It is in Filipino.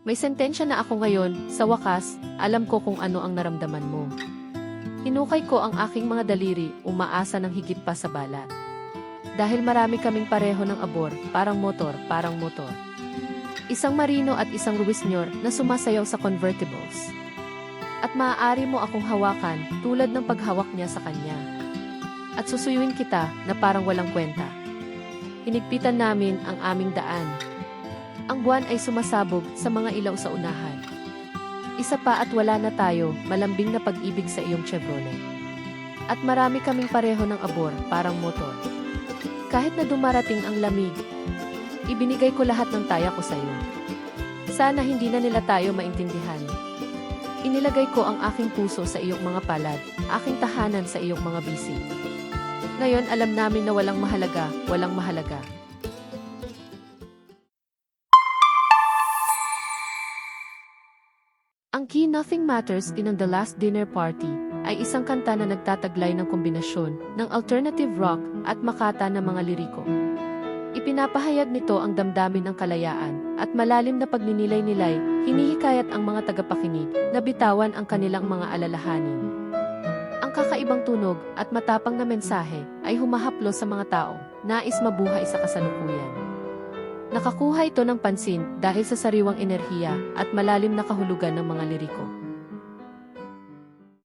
May sentensya na ako ngayon, sa wakas, alam ko kung ano ang naramdaman mo. Hinukay ko ang aking mga daliri, umaasa ng higit pa sa balat. Dahil marami kaming pareho ng abor, parang motor, parang motor. Isang marino at isang ruwisnyor na sumasayaw sa convertibles. At maaari mo akong hawakan, tulad ng paghawak niya sa kanya. At susuyuin kita na parang walang kwenta. Hinigpitan namin ang aming daan. Ang buwan ay sumasabog sa mga ilaw sa unahan. Isa pa at wala na tayo, malambing na pag-ibig sa iyong Chevrolet. At marami kaming pareho ng abor, parang motor. Kahit na dumarating ang lamig, ibinigay ko lahat ng taya ko sa iyo. Sana hindi na nila tayo maintindihan. Inilagay ko ang aking puso sa iyong mga palad, aking tahanan sa iyong mga bisig. Ngayon alam namin na walang mahalaga, walang mahalaga. Ang key Nothing Matters in The Last Dinner Party ay isang kanta na nagtataglay ng kombinasyon ng alternative rock at makata na mga liriko. Ipinapahayag nito ang damdamin ng kalayaan at malalim na pagninilay-nilay, hinihikayat ang mga tagapakinig na bitawan ang kanilang mga alalahanin. Ang kakaibang tunog at matapang na mensahe ay humahaplo sa mga tao, nais mabuhay sa kasalukuyan. Nakakuha ito ng pansin dahil sa sariwang enerhiya at malalim na kahulugan ng mga liriko.